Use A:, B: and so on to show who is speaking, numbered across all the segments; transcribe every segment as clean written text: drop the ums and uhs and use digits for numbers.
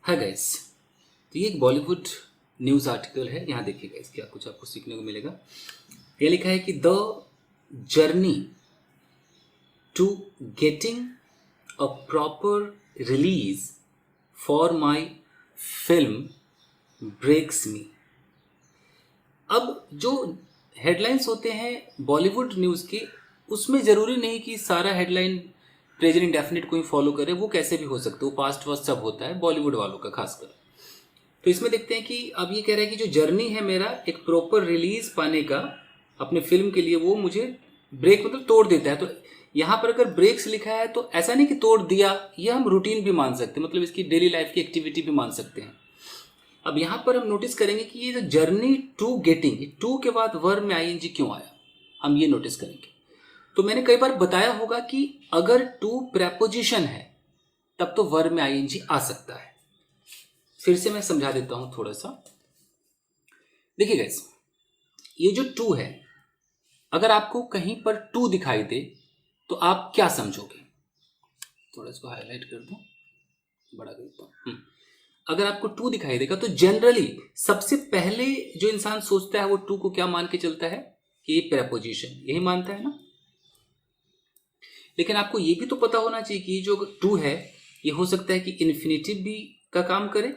A: Hi guys. तो ये एक बॉलीवुड न्यूज़ आर्टिकल है। यहाँ देखिए गाइस, क्या कुछ आपको सीखने को मिलेगा। ये लिखा है कि the journey to getting a proper release for my film breaks me. अब जो हेडलाइंस होते हैं बॉलीवुड न्यूज़ के, उसमें ज़रूरी नहीं कि सारा हेडलाइन प्रेजेंट इंडेफिनिट को ही फॉलो करे। वो कैसे भी हो सकता है, वो पास्ट वास्ट सब होता है बॉलीवुड वालों का खासकर। तो इसमें देखते हैं कि अब ये कह रहा है कि जो जर्नी है मेरा एक प्रॉपर रिलीज पाने का अपने फिल्म के लिए, वो मुझे ब्रेक मतलब तोड़ देता है। तो यहाँ पर अगर ब्रेक्स लिखा है तो ऐसा नहीं कि तोड़ दिया, ये हम रूटीन भी मान सकते हैं, मतलब इसकी डेली लाइफ की एक्टिविटी भी मान सकते हैं। अब यहाँ पर हम नोटिस करेंगे कि ये जो जर्नी टू गेटिंग, टू के बाद वर्ब में आईएनजी क्यों आया, हम ये नोटिस करेंगे। तो मैंने कई बार बताया होगा कि अगर टू प्रेपोजिशन है तब तो वर्ब में आईएनजी आ सकता है। फिर से मैं समझा देता हूं थोड़ा सा। देखिए गाइस, ये जो टू है, अगर आपको कहीं पर टू दिखाई दे तो आप क्या समझोगे? थोड़ा इसको हाईलाइट कर दूं, बड़ा करता हूं। अगर आपको टू दिखाई देगा तो जनरली सबसे पहले जो इंसान सोचता है वो टू को क्या मान के चलता है कि ये प्रेपोजिशन, यही मानता है ना। लेकिन आपको ये भी तो पता होना चाहिए कि जो टू है ये हो सकता है कि इन्फिनेटिव भी का काम करे।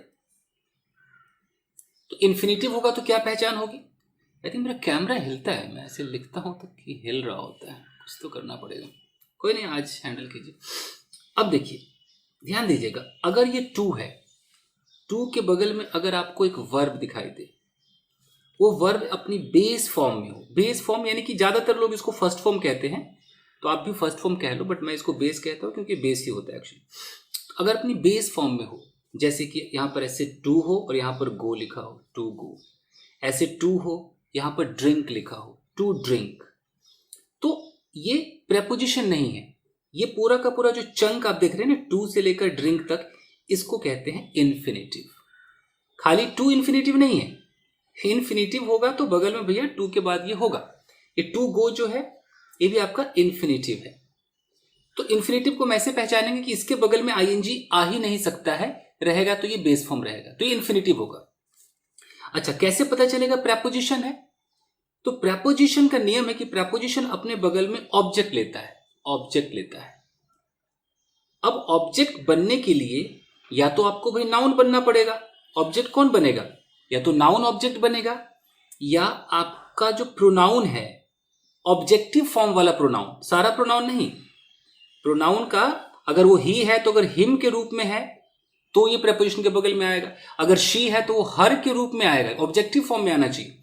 A: तो इन्फिनेटिव होगा तो क्या पहचान होगी? आई थिंक मेरा कैमरा हिलता है, मैं ऐसे लिखता हूं तो कि हिल रहा होता है, कुछ तो करना पड़ेगा। कोई नहीं, आज हैंडल कीजिए। अब देखिए, ध्यान दीजिएगा, अगर ये टू है, टू के बगल में अगर आपको एक वर्ब दिखाई दे, वो वर्ब अपनी बेस फॉर्म में हो। बेस फॉर्म यानी कि ज्यादातर लोग इसको फर्स्ट फॉर्म कहते हैं, तो आप भी फर्स्ट फॉर्म कह लो, बट मैं इसको बेस कहता हूं क्योंकि बेस ही होता है एक्चुअली। अगर अपनी बेस फॉर्म में हो, जैसे कि यहां पर ऐसे टू हो और यहां पर गो लिखा हो, टू गो, ऐसे टू हो, यहां पर ड्रिंक लिखा हो, टू ड्रिंक, तो ये प्रेपोजिशन नहीं है। ये पूरा का पूरा जो चंक आप देख रहे हैं ना, टू से लेकर ड्रिंक तक, इसको कहते हैं इन्फिनेटिव। खाली टू इन्फिनेटिव नहीं है, इन्फिनेटिव होगा तो बगल में भैया टू के बाद ये होगा। ये टू गो जो है ये भी आपका इन्फिनेटिव है। तो इन्फिनेटिव को हम ऐसे पहचानेंगे कि इसके बगल में आईएनजी आ ही नहीं सकता है, रहेगा तो ये बेस फॉर्म रहेगा, तो ये इन्फिनेटिव होगा। अच्छा, कैसे पता चलेगा प्रेपोजिशन है? तो प्रेपोजिशन का नियम है कि प्रेपोजिशन अपने बगल में ऑब्जेक्ट लेता है, ऑब्जेक्ट लेता है। अब ऑब्जेक्ट बनने के लिए या तो आपको भाई नाउन बनना पड़ेगा। ऑब्जेक्ट कौन बनेगा? या तो नाउन ऑब्जेक्ट बनेगा, या आपका जो प्रोनाउन है ऑब्जेक्टिव फॉर्म वाला प्रोनाउन, सारा प्रोनाउन नहीं। प्रोनाउन का अगर वो ही है तो अगर हिम के रूप में है तो ये प्रेपोजिशन के बगल में आएगा। अगर शी है तो वो हर के रूप में आएगा, ऑब्जेक्टिव फॉर्म में आना चाहिए।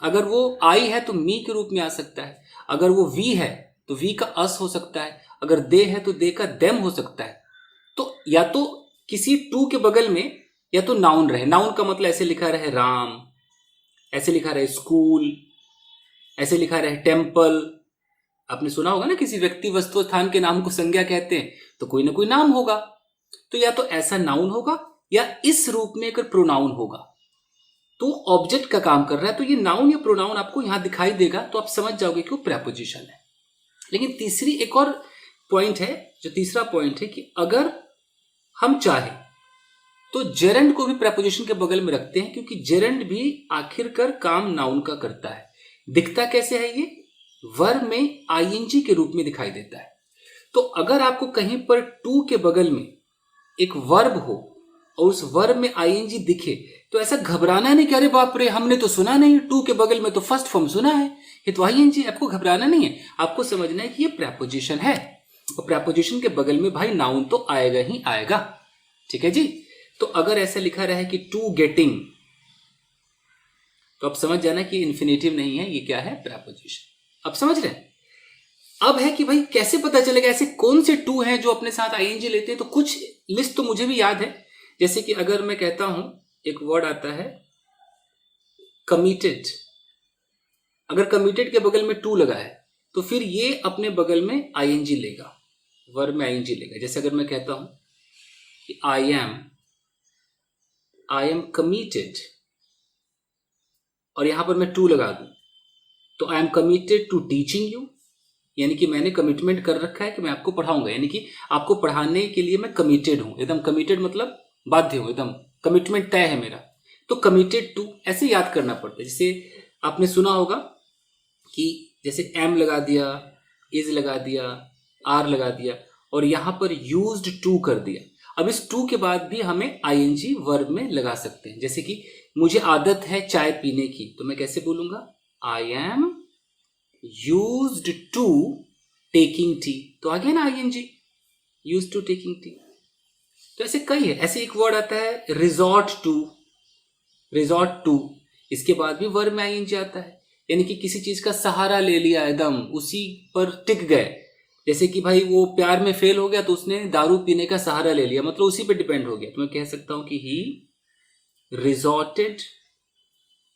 A: अगर वो आई है तो मी के रूप में आ सकता है। अगर वो वी है तो वी का अस हो सकता है। अगर दे है तो दे का देम हो सकता है। तो या तो किसी टू के बगल में या तो नाउन रहे। नाउन का मतलब ऐसे लिखा रहे राम, ऐसे लिखा रहे स्कूल, ऐसे लिखा रहे टेम्पल। आपने सुना होगा ना, किसी व्यक्ति वस्तु स्थान के नाम को संज्ञा कहते हैं, तो कोई ना कोई नाम होगा। तो या तो ऐसा नाउन होगा या इस रूप में अगर प्रोनाउन होगा तो ऑब्जेक्ट का काम कर रहा है। तो ये नाउन या प्रोनाउन आपको यहां दिखाई देगा तो आप समझ जाओगे कि वो प्रेपोजिशन है। लेकिन तीसरी एक और पॉइंट है, जो तीसरा पॉइंट है कि अगर हम चाहे तो जेरेंड को भी प्रेपोजिशन के बगल में रखते हैं, क्योंकि जेरेंड भी आखिरकार काम नाउन का करता है। दिखता कैसे है? ये वर्ब में आईएनजी के रूप में दिखाई देता है। तो अगर आपको कहीं पर टू के बगल में एक वर्ब हो और उस वर्ब में आईएनजी दिखे तो ऐसा घबराना नहीं कि अरे बाप रे, हमने तो सुना नहीं, टू के बगल में तो फर्स्ट फॉर्म सुना है, ये तो आईएनजी। आपको घबराना नहीं है, आपको समझना है कि ये प्रेपोजिशन है और प्रेपोजिशन के बगल में भाई नाउन तो आएगा ही आएगा। ठीक है जी। तो अगर ऐसा लिखा रहा है कि टू गेटिंग, तो आप समझ जाना कि इन्फिनेटिव नहीं है, ये क्या है? प्रेपोजिशन। अब समझ रहे हैं? अब है कि भाई कैसे पता चलेगा ऐसे कौन से टू हैं जो अपने साथ आईएनजी लेते हैं। तो कुछ लिस्ट तो मुझे भी याद है, जैसे कि अगर मैं कहता हूं, एक वर्ड आता है कमिटेड। अगर कमिटेड के बगल में टू लगा है तो फिर ये अपने बगल में आईएनजी लेगा, वर्ब में आईएनजी लेगा। जैसे अगर मैं कहता हूं कि आई एम कमिटेड और यहां पर मैं टू लगा दूं तो I am committed to teaching you, यानी कि मैंने कमिटमेंट कर रखा है कि मैं आपको पढ़ाऊंगा, यानी कि आपको पढ़ाने के लिए मैं कमिटेड हूं। एकदम कमिटेड मतलब बाध्य हूं, एकदम कमिटमेंट तय है मेरा, तो कमिटेड टू ऐसे याद करना पड़ता है। जैसे आपने सुना होगा कि जैसे एम लगा दिया, इज लगा दिया, आर लगा दिया और यहां पर यूज्ड टू कर दिया। अब इस टू के बाद भी हमें आईएनजी वर्ब में लगा सकते हैं। जैसे कि मुझे आदत है चाय पीने की, तो मैं कैसे बोलूंगा, I am used to taking tea, तो आ गया ना ING, used to taking tea. तो ऐसे कई है। ऐसे एक वर्ड आता है रिजॉर्ट टू, रिजॉर्ट टू, इसके बाद भी वर्ब में आईएनजी आता है, यानी कि किसी चीज का सहारा ले लिया, एकदम उसी पर टिक गए। जैसे कि भाई वो प्यार में फेल हो गया तो उसने दारू पीने का सहारा ले लिया, मतलब उसी पे डिपेंड हो गया। तो मैं कह सकता हूं कि he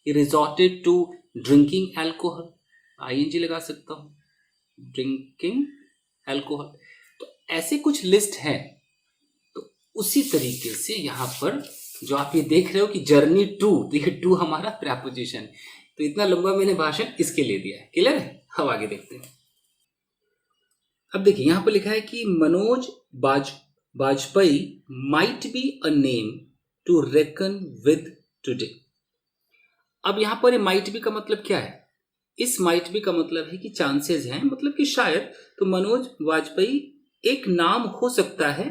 A: resorted to drinking alcohol, ING लगा सकता हूं, ड्रिंकिंग एल्कोहल। तो ऐसे कुछ लिस्ट है। तो उसी तरीके से यहां पर जो आप ये देख रहे हो कि जर्नी टू, तो ये टू हमारा प्रेपोजिशन। तो इतना लंबा मैंने भाषण इसके लिए दिया है। क्लियर है? अब आगे देखते हैं। अब देखिए यहां पर लिखा है कि Manoj Vajpayee might be a name to reckon with today. अब यहां पर माइट बी का मतलब क्या है? इस माइट बी का मतलब है कि चांसेस हैं, मतलब कि शायद। तो मनोज वाजपेयी एक नाम हो सकता है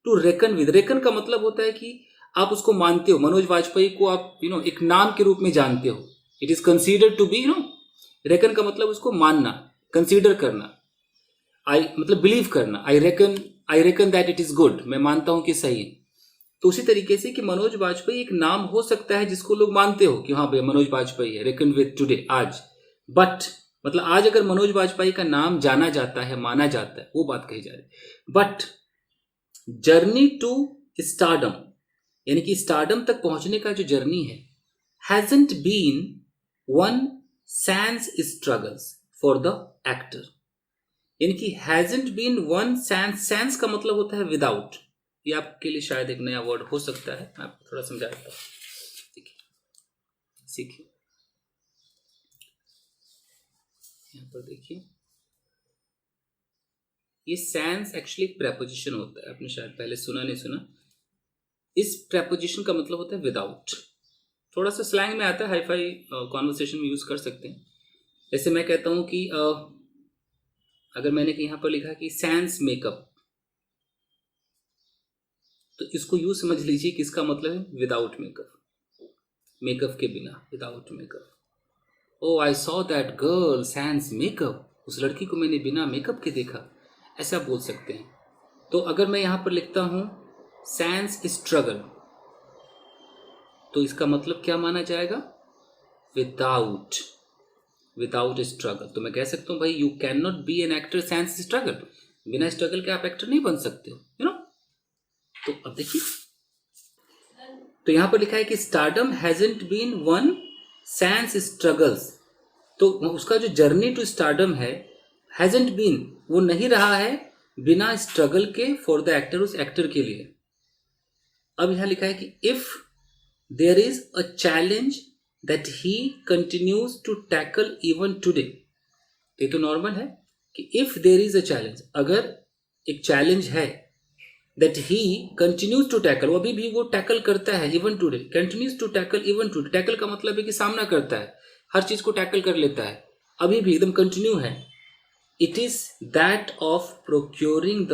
A: टू रेकन विद। रेकन का मतलब होता है कि आप उसको मानते हो, मनोज वाजपेयी को आप एक नाम के रूप में जानते हो। It is considered to be, reckon का मतलब उसको मानना, कंसीडर करना, आई मतलब बिलीव करना। आई reckon that it is good, मैं मानता हूं कि सही है। तो उसी तरीके से कि मनोज वाजपेयी एक नाम हो सकता है जिसको लोग मानते हो कि हाँ भाई मनोज वाजपेयी है, रेकन विद टुडे, आज। बट मतलब आज अगर मनोज वाजपेयी का नाम जाना जाता है, माना जाता है, वो बात कही जा रही। बट जर्नी टू स्टारडम, यानी कि स्टारडम तक पहुंचने का जो जर्नी है, hasn't been won sans struggles for the actor. यानी कि हैजंट बीन वन सैंस का मतलब होता है विदाउट। ये आपके लिए शायद एक नया वर्ड हो सकता है, मैं आपको थोड़ा समझा देता हूं। सीखिए यहां पर देखिए, ये सैंस एक्चुअली एक प्रेपोजिशन होता है। आपने शायद पहले सुना नहीं सुना। इस प्रेपोजिशन का मतलब होता है विदाउट। थोड़ा सा स्लैंग में आता है, हाईफाई कॉन्वर्सेशन में यूज कर सकते हैं। जैसे मैं कहता हूं कि अगर मैंने यहां पर लिखा कि सैंस मेकअप, तो इसको यूं समझ लीजिए कि इसका मतलब है विदाउट मेकअप, मेकअप के बिना, without makeup. Oh I saw that girl sans makeup, उस लड़की को मैंने बिना मेकअप के देखा, ऐसा बोल सकते हैं। तो अगर मैं यहां पर लिखता हूं सैंस स्ट्रगल, तो इसका मतलब क्या माना जाएगा, विदाउट स्ट्रगल। तो मैं कह सकता हूं भाई you can not be an actor sans struggle, बिना स्ट्रगल के आप एक्टर नहीं बन सकते हो, तो अब देखिए, तो यहां पर लिखा है कि stardom hasn't been won sans struggles. तो उसका जो जर्नी टू स्टारडम है, हैजंट बीन, वो नहीं रहा है बिना स्ट्रगल के फॉर द एक्टर, उस एक्टर के लिए। अब यहां लिखा है कि if there is a challenge that he continues to tackle even today. ये तो नॉर्मल है कि if there is a challenge, अगर एक चैलेंज है, that he continues to tackle, वो अभी भी वो टैकल करता है, even today, continues to tackle even today. Tackle का मतलब है कि सामना करता है, हर चीज को टैकल कर लेता है, अभी भी एकदम कंटिन्यू है। It is that of procuring the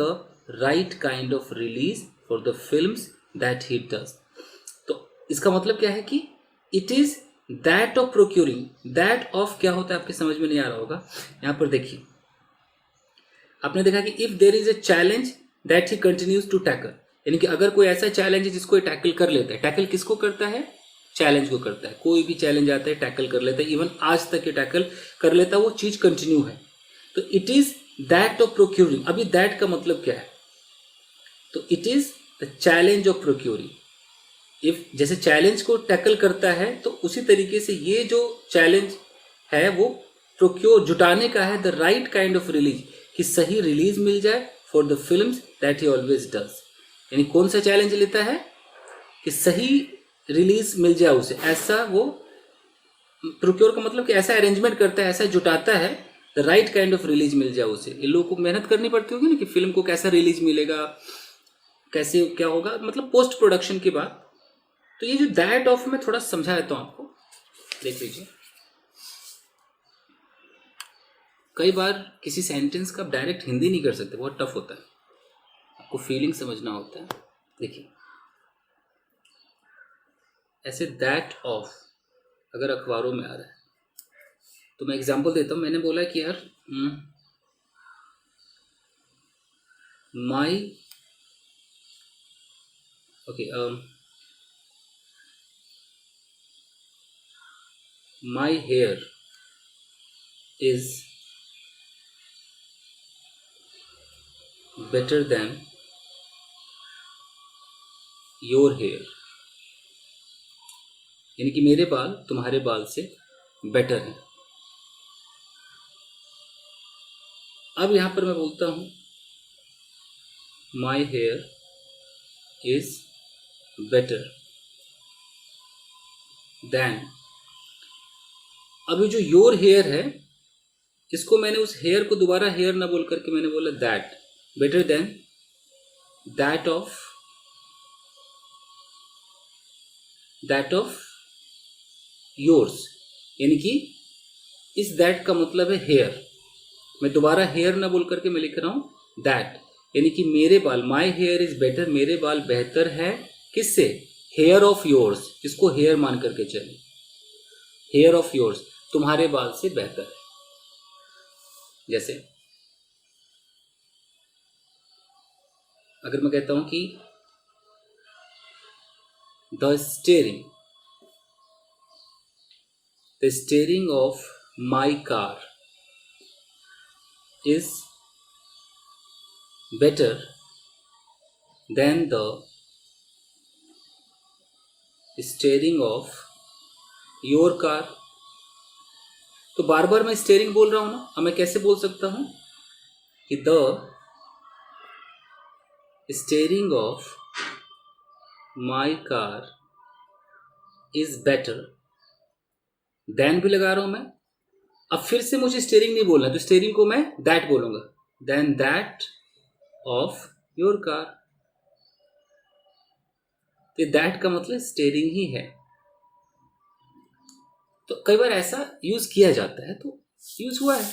A: right kind of release for the films that he does. तो इसका मतलब क्या है कि it is that of procuring, that of क्या होता है आपके समझ में नहीं आ रहा होगा। यहां पर देखिए, आपने देखा कि if there is a challenge that he continues to tackle, यानी कि अगर कोई ऐसा चैलेंज है जिसको टैकल कर लेता है। टैकल किसको करता है? चैलेंज को करता है। कोई भी चैलेंज आता है टैकल कर लेता है, इवन आज तक ये टैकल कर लेता है, वो चीज कंटिन्यू है। तो it is that of procuring. अभी दैट का मतलब क्या है? तो it is the challenge of procuring. If जैसे चैलेंज को टैकल करता है, तो उसी तरीके से ये जो चैलेंज है वो प्रोक्योर, जुटाने का है, the right kind of release, कि सही रिलीज मिल जाए for the films that he always does. यानी कौन सा चैलेंज लेता है? कि सही रिलीज मिल जाए उसे, ऐसा वो प्रोक्योर का मतलब कि ऐसा अरेंजमेंट करता है, ऐसा जुटाता है, the right kind of release मिल जाए उसे। इन लोगों को मेहनत करनी पड़ती होगी ना कि फिल्म को कैसा रिलीज मिलेगा, कैसे क्या होगा, मतलब पोस्ट प्रोडक्शन के बाद तो ये जो दैट ऑफ मैं थोड़ा समझा देता हूं आपको, देख लीजिए। कई बार किसी सेंटेंस का आप डायरेक्ट हिंदी नहीं कर सकते, बहुत टफ होता है, आपको फीलिंग समझना होता है। देखिए ऐसे दैट ऑफ अगर अखबारों में आ रहा है तो मैं एग्जांपल देता हूँ। मैंने बोला कि यार my okay my hair is better than your hair, यानी कि मेरे बाल तुम्हारे बाल से बेटर हैं। अब यहां पर मैं बोलता हूं माई हेयर इज बेटर देन, अभी जो योर हेयर है इसको मैंने उस हेयर को दोबारा हेयर ना बोल करके मैंने बोला that, better than that of yours, यानी कि इस दैट का मतलब है हेयर। मैं दोबारा हेयर ना बोल करके मैं लिख रहा हूं दैट, यानी कि मेरे बाल, माई हेयर इज बेटर, मेरे बाल बेहतर है किससे, हेयर ऑफ योर्स, इसको हेयर मान करके चले, हेयर ऑफ योर्स तुम्हारे बाल से बेहतर है। जैसे अगर मैं कहता हूं कि the steering of my car is better than the steering of your car, तो बार बार मैं स्टेयरिंग बोल रहा हूं ना, अब मैं कैसे बोल सकता हूं कि the steering of my car is better, than भी लगा रहा हूं मैं। अब फिर से मुझे स्टेयरिंग नहीं बोलना, तो स्टेयरिंग को मैं दैट बोलूंगा, than that of your car, तो दैट का मतलब स्टेयरिंग ही है। तो कई बार ऐसा यूज किया जाता है, तो यूज हुआ है,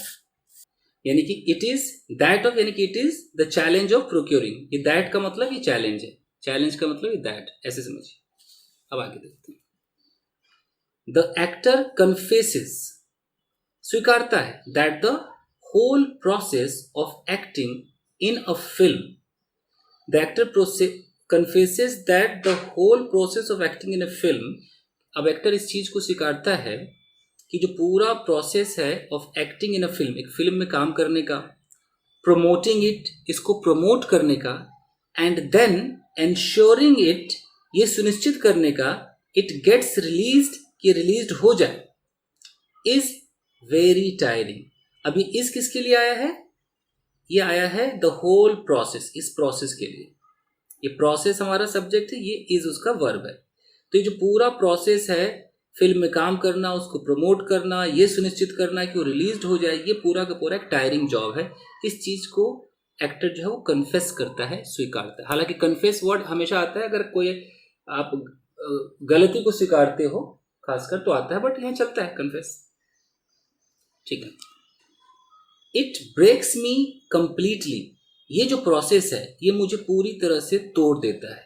A: यानी कि इट इज दैट ऑफ, यानी कि it is the challenge of procuring, ये दैट का मतलब ये चैलेंज है, चैलेंज का मतलब ये दैट, ऐसे समझिए। अब आगे देखते हैं। द एक्टर कन्फेसेस, स्वीकारता है, that the whole process of acting in a film, the actor confesses that the whole process of acting in a film, अब एक्टर इस चीज को स्वीकारता है कि जो पूरा प्रोसेस है of acting in a film, एक फिल्म में काम करने का, प्रोमोटिंग इट, इसको प्रमोट करने का, एंड देन एंश्योरिंग इट, ये सुनिश्चित करने का, इट गेट्स रिलीज्ड, कि रिलीज्ड हो जाए, इज वेरी टायरिंग। अभी इस किसके लिए आया है, ये आया है द होल प्रोसेस, इस प्रोसेस के लिए, ये प्रोसेस हमारा सब्जेक्ट है, ये इज उसका वर्ब है। तो ये जो पूरा प्रोसेस है फिल्म में काम करना, उसको प्रमोट करना, ये सुनिश्चित करना कि वो रिलीज हो जाए, ये पूरा का पूरा एक टायरिंग जॉब है। इस चीज को एक्टर जो है वो कन्फेस करता है, स्वीकारता है। हालांकि कन्फेस वर्ड हमेशा आता है अगर कोई आप गलती को स्वीकारते हो खासकर तो आता है, बट यहाँ चलता है कन्फेस, ठीक है। इट ब्रेक्स मी कंप्लीटली, ये जो प्रोसेस है ये मुझे पूरी तरह से तोड़ देता है।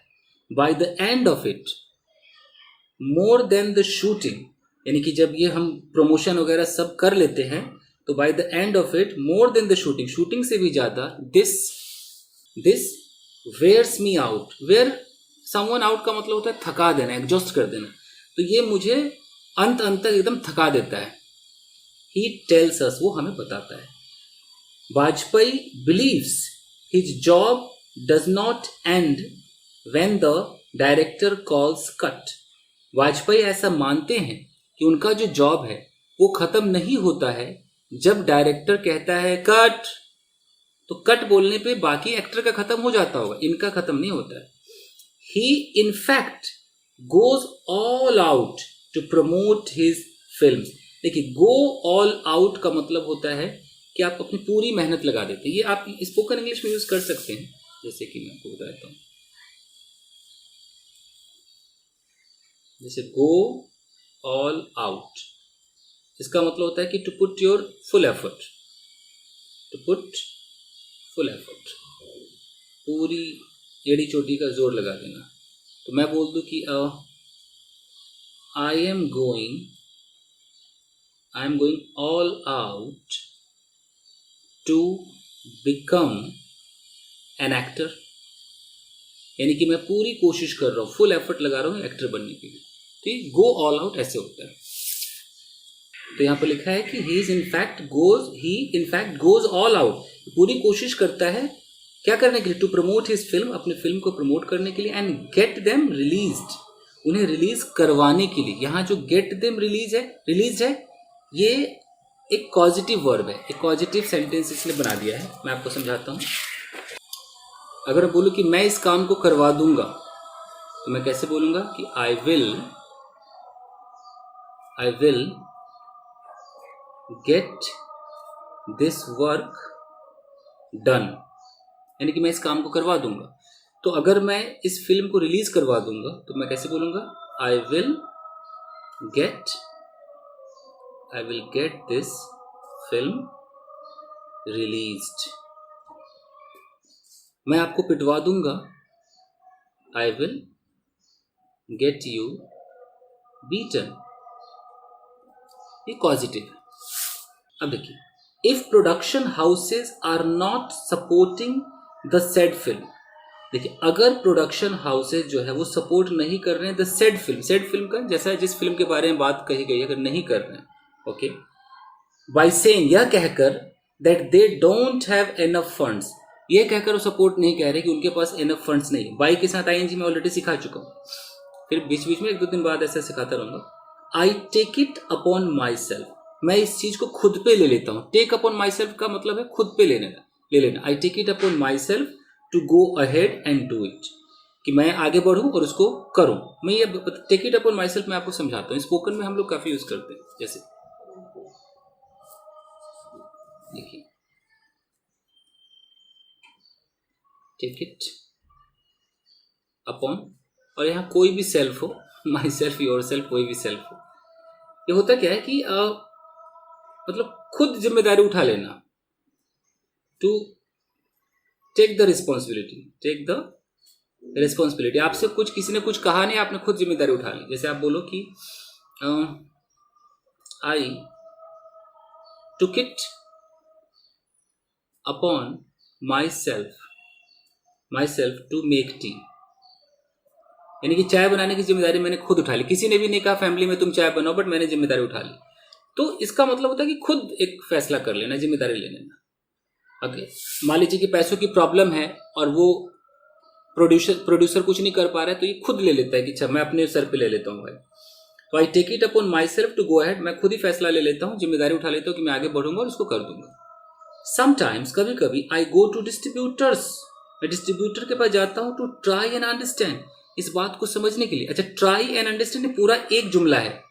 A: Bye the end of it more than the shooting, यानी कि जब ये हम प्रमोशन वगैरह सब कर लेते हैं तो by the end of it more than the shooting, shooting से भी ज्यादा, this wears me out, wears someone out का मतलब होता है थका देना, एग्जॉस्ट कर देना, तो ये मुझे अंत तक एकदम थका देता है। ही टेल्स अस, वो हमें बताता है। Vajpayee believes his job does not end when the director calls cut, Vajpayee ऐसा मानते हैं कि उनका जो जॉब है वो खत्म नहीं होता है जब डायरेक्टर कहता है कट, तो कट बोलने पे बाकी एक्टर का खत्म हो जाता होगा, इनका खत्म नहीं होता है। He in fact goes all out to promote his film, देखिए गो ऑल आउट का मतलब होता है कि आप अपनी पूरी मेहनत लगा देते हैं। ये आप स्पोकन इंग्लिश में यूज कर सकते हैं, जैसे कि मैं आपको बताता हूँ। जैसे गो ऑल आउट, इसका मतलब होता है कि to put your full effort, to put full effort, पूरी एड़ी चोटी का जोर लगा देना। तो मैं बोल दूं कि I am going all out to become an actor, यानी कि मैं पूरी कोशिश कर रहा हूँ, फुल एफर्ट लगा रहा हूँ एक्टर बनने के लिए। तो ये गो ऑल आउट ऐसे होता है। तो यहाँ पर लिखा है कि ही इनफैक्ट गोज ऑल आउट, पूरी कोशिश करता है क्या करने के लिए, टू प्रमोट हिज फिल्म, अपने फिल्म को प्रमोट करने के लिए, एंड गेट देम रिलीज्ड, उन्हें रिलीज करवाने के लिए। यहाँ जो गेट देम रिलीज है ये एक पॉजिटिव वर्ब है, एक पॉजिटिव सेंटेंस इसलिए बना दिया है। मैं आपको समझाता हूँ। अगर मैं बोलूँ कि मैं इस काम को करवा दूंगा तो मैं कैसे बोलूँगा कि आई will get this work done, यानी कि मैं इस काम को करवा दूंगा। तो अगर मैं इस फिल्म को रिलीज करवा दूंगा तो मैं कैसे बोलूँगा, I will get this film released. मैं आपको पिटवा दूंगा, I will get you beaten, ये पॉजिटिव है। अब देखिए, if production houses are not supporting the said film, देखिए अगर प्रोडक्शन हाउसेज जो है वो सपोर्ट नहीं कर रहे हैं द सेड फिल्म का जैसा जिस फिल्म के बारे में बात कही गई है, अगर नहीं कर रहे हैं, ओके, बाय सेइंग, यह कहकर that they don't have enough funds, ये कहकर वो सपोर्ट नहीं कह रहे कि उनके पास एनफ फंड्स नहीं है। बाई के साथ आईएनजी मैं ऑलरेडी सिखा चुका हूँ, फिर बीच बीच में 1-2 दिन बाद ऐसा सिखाता रहूंगा। I take it upon myself, मैं इस चीज को खुद पे ले लेता हूँ। टेक अपॉन माई सेल्फ का मतलब है खुद पे ले लेना। I take it upon myself to go ahead and do it, कि मैं आगे बढ़ूं और उसको करूं। मैं ये take it upon myself मैं आपको समझाता हूँ। स्पोकन में हम लोग काफी यूज करते हैं। जैसे देखिए, टेक इट अपॉन, और यहाँ कोई भी सेल्फ हो, माई सेल्फ, योर सेल्फ, कोई भी सेल्फ हो, ये होता क्या है कि मतलब खुद जिम्मेदारी उठा लेना, टू टेक द रिस्पॉन्सिबिलिटी। आपसे कुछ किसी ने कुछ कहा नहीं, आपने खुद जिम्मेदारी उठा ली। जैसे आप बोलो कि I took it upon myself to make tea, यानी कि चाय बनाने की जिम्मेदारी मैंने खुद उठा ली। किसी ने भी नहीं कहा फैमिली में तुम चाय बनाओ, बट मैंने जिम्मेदारी उठा ली। तो इसका मतलब होता है कि खुद एक फैसला कर लेना, जिम्मेदारी ले लेना। ओके, मान लीजिए कि पैसों की प्रॉब्लम है और वो प्रोड्यूसर कुछ नहीं कर पा रहा है, तो ये खुद ले लेता है कि अच्छा मैं अपने सर पे ले लेता हूँ भाई। तो I take it upon myself to go ahead, मैं खुद ही फैसला ले लेता हूँ, जिम्मेदारी उठा लेता हूँ कि मैं आगे बढ़ूंगा और उसको कर दूंगा। समटाइम्स, कभी कभी, आई गो टू डिस्ट्रीब्यूटर्स, मैं डिस्ट्रीब्यूटर के पास जाता हूँ, टू ट्राई एंड अंडरस्टैंड, इस बात को समझने के लिए। अच्छा, ट्राई एंड अंडरस्टैंड पूरा एक जुमला है,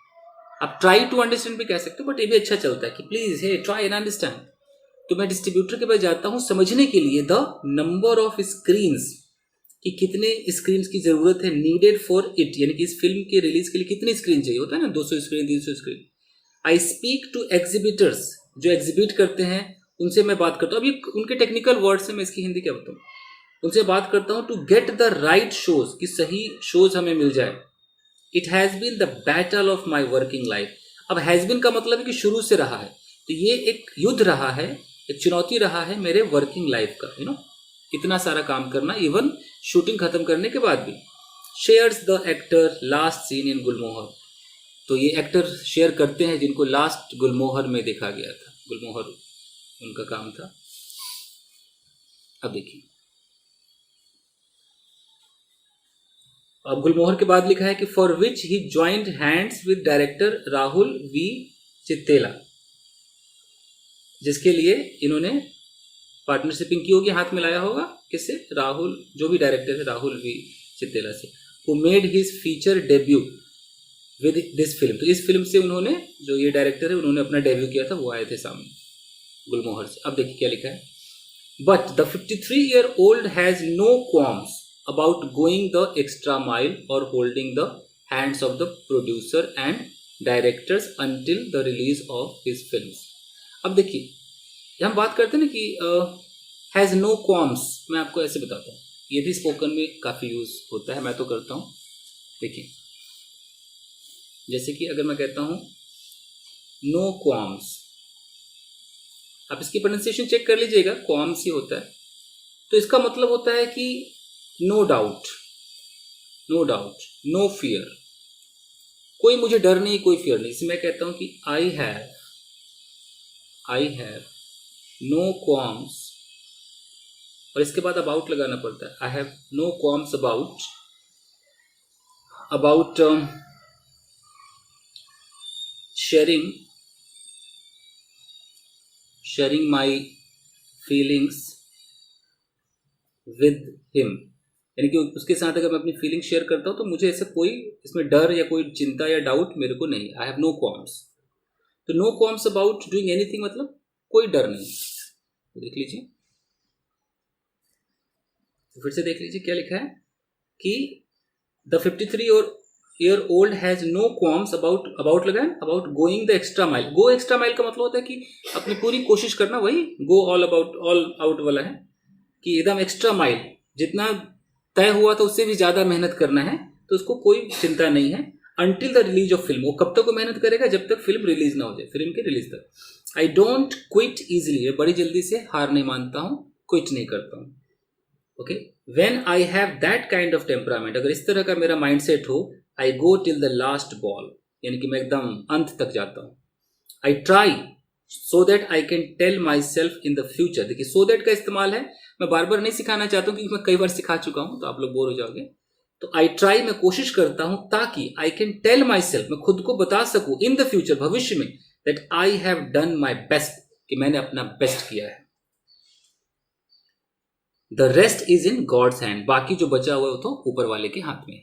A: आप ट्राई टू अंडरस्टैंड भी कह सकते हो, बट ये भी अच्छा चलता है कि please hey try and understand. तो मैं डिस्ट्रीब्यूटर के पास जाता हूं समझने के लिए द नंबर ऑफ स्क्रीन्स, कि कितने स्क्रीन्स की जरूरत है, नीडेड फॉर इट, यानी कि इस फिल्म के रिलीज के लिए कितनी स्क्रीन चाहिए, होता है ना 200 screen 300 screen. I speak to exhibitors, जो एग्जिबिट करते हैं उनसे मैं बात करता हूँ। अभी उनके टेक्निकल वर्ड्स है, मैं इसकी हिंदी क्या बताऊँ, उनसे बात करता हूँ to get the right shows, कि सही शोज हमें मिल जाए। It has been the battle of my working life, अब हैज बीन का मतलब है कि शुरू से रहा है, तो ये एक युद्ध रहा है, एक चुनौती रहा है मेरे वर्किंग लाइफ का, इतना सारा काम करना, इवन शूटिंग खत्म करने के बाद भी। Shares the actor last scene in Gulmohar, तो ये एक्टर शेयर करते हैं जिनको लास्ट गुलमोहर में देखा गया था, गुलमोहर उनका काम था। अब देखिए, अब गुलमोहर के बाद लिखा है कि for which he joint hands with director Rahul V Chittella, जिसके लिए इन्होंने पार्टनरशिपिंग की होगी, हाथ मिलाया होगा किससे, राहुल, जो भी डायरेक्टर है राहुल वी चित्तेला से, who made his feature debut with this film. तो इस फिल्म से उन्होंने, जो ये डायरेक्टर है, उन्होंने अपना डेब्यू किया था, वो आए थे सामने गुलमोहर से। अब देखिए क्या लिखा है, but the 53-year-old has no qualms about going the extra mile और holding the hands of the producer and directors until the release of his films. अब देखिए हम बात करते हैं ना कि हैज़ नो qualms, मैं आपको ऐसे बताता हूँ, ये भी स्पोकन में काफ़ी यूज़ होता है, मैं तो करता हूँ. देखिए जैसे कि अगर मैं कहता हूँ नो qualms, आप इसकी प्रोनाउंसिएशन चेक कर लीजिएगा, qualms ही होता है. तो इसका मतलब होता है कि no doubt, no doubt, no fear, कोई मुझे डर नहीं, कोई फियर नहीं. इसमें मैं कहता हूँ कि आई हैव नो qualms, और इसके बाद अबाउट लगाना पड़ता है. I have no qualms about sharing my feelings with him, यानी कि उसके साथ अगर मैं अपनी फीलिंग शेयर करता हूँ तो मुझे ऐसे कोई इसमें डर या कोई चिंता या डाउट मेरे को नहीं. I have no qualms. तो no qualms about doing anything मतलब कोई डर नहीं. तो देख लीजिए, तो फिर से देख लीजिए क्या लिखा है कि the 53-year-old has no qualms about लगा है, about going the extra mile. Go extra mile का मतलब होता है कि अपनी पूरी कोशिश करना, वही गो ऑल आउट वाला है कि एकदम एक्स्ट्रा माइल, जितना तय हुआ था उससे भी ज़्यादा मेहनत करना है, तो उसको कोई चिंता नहीं है. Until the release of film, वो कब तक वो मेहनत करेगा, जब तक फिल्म रिलीज ना हो जाए, फिल्म के रिलीज तक. आई डोंट क्विट ईजिली, बड़ी जल्दी से हार नहीं मानता हूँ, क्विट नहीं करता हूँ. Okay, when I have that kind of temperament, अगर इस तरह का मेरा माइंड सेट हो, I go till the last ball, यानी कि मैं एकदम अंत तक जाता हूँ. I try so that I can tell myself in the future. देखिए सो दैट का इस्तेमाल है, मैं बार बार नहीं सिखाना चाहता हूँ क्योंकि मैं कई बार सिखा चुका हूँ, तो आप लोग बोर हो जाओगे. तो आई ट्राई, मैं कोशिश करता हूँ ताकि I can tell myself, मैं खुद को बता सकूँ इन द फ्यूचर, भविष्य में, that I have done my best, कि मैंने अपना बेस्ट किया है. The rest is in God's hand, बाकी जो बचा हुआ है वो तो ऊपर वाले के हाथ में.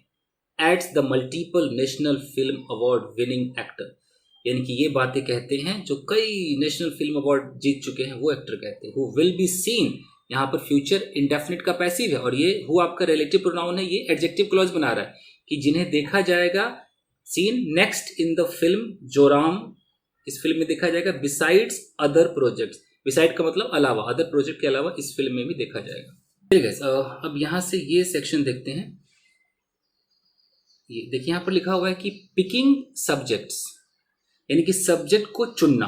A: It's the multiple national film award winning actor, यानी कि ये बातें कहते हैं जो कई नेशनल फिल्म अवार्ड जीत चुके हैं वो एक्टर कहते हैं. हु विल बी सीन, यहाँ पर फ्यूचर इंडेफिनिट का पैसिव है, और ये हु आपका रिलेटिव प्रोनाउन है, ये एडजेक्टिव क्लॉज बना रहा है कि जिन्हें देखा जाएगा. Scene next in the film Joram, इस फिल्म में देखा जाएगा. बिसाइड्स अदर प्रोजेक्ट्स, बिसाइड का मतलब अलावा, अदर प्रोजेक्ट के अलावा इस फिल्म में भी देखा जाएगा. ठीक है, अब यहाँ से ये सेक्शन देखते हैं. ये देखिए यहाँ पर लिखा हुआ है कि पिकिंग सब्जेक्ट्स, यानी कि सब्जेक्ट को चुनना.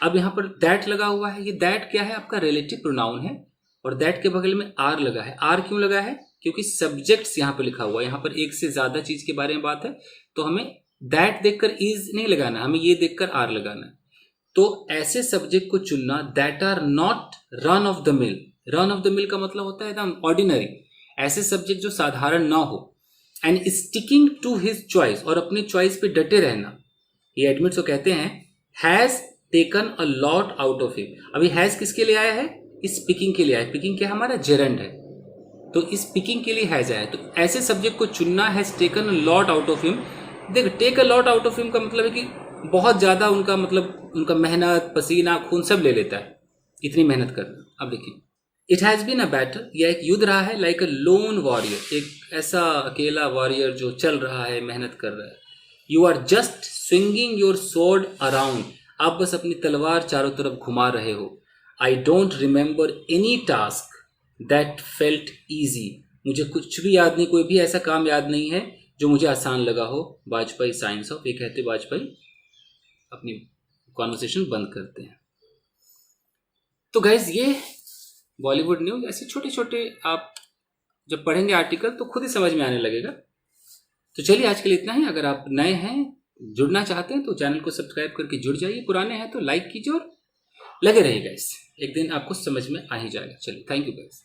A: अब यहाँ पर दैट लगा हुआ है, ये दैट क्या है, आपका रिलेटिव प्रोनाउन है, और दैट के बगल में आर लगा है. आर क्यों लगा है, क्योंकि सब्जेक्ट्स यहाँ पर लिखा हुआ है, यहाँ पर एक से ज्यादा चीज के बारे में बात है, तो हमें दैट देखकर इज नहीं लगाना, हमें ये देखकर आर लगाना है. तो ऐसे सब्जेक्ट को चुनना that are not run of the mill. Run of the mill का मतलब होता है एकदम ऑर्डिनरी, ऐसे सब्जेक्ट जो साधारण ना हो. And sticking to his choice, और अपनी चॉइस पे डटे रहना. ये एडमिट्स को कहते हैं has taken a lot out of him. अभी हैज किसके लिए आया है, स्पीकिंग के लिए आया है. स्पीकिंग क्या हमारा जेरेंड है, तो स्पीकिंग के लिए हैज आया है. तो ऐसे सब्जेक्ट को चुनना, has taken a lot out of him. देख, take a lot out of him का मतलब है कि बहुत ज्यादा उनका, मतलब उनका मेहनत, पसीना, खून सब ले लेता है, इतनी मेहनत करना. अब देखिए, it has been a battle, यह एक युद्ध रहा है. लाइक अ लोन वॉरियर, एक ऐसा अकेला वॉरियर जो चल रहा है, मेहनत कर रहा है. You are just swinging your sword around, आप बस अपनी तलवार चारों तरफ घुमा रहे हो. I don't remember any task that felt easy, मुझे कुछ भी याद नहीं, कोई भी ऐसा काम याद नहीं है जो मुझे आसान लगा हो. वाजपेयी साइंस ऑफ, ये कहते वाजपेयी अपनी कॉन्वर्सेशन बंद करते हैं. तो गाइज ये बॉलीवुड न्यूज, ऐसे छोटे छोटे आप जब पढ़ेंगे आर्टिकल तो खुद ही समझ में आने लगेगा. तो चलिए आज के लिए इतना ही. अगर आप नए हैं, जुड़ना चाहते हैं तो चैनल को सब्सक्राइब करके जुड़ जाइए. पुराने हैं तो लाइक कीजिए और लगे रहिएगा. इस एक दिन आपको समझ में आ ही जाएगा. चलिए, थैंक यू गाइस.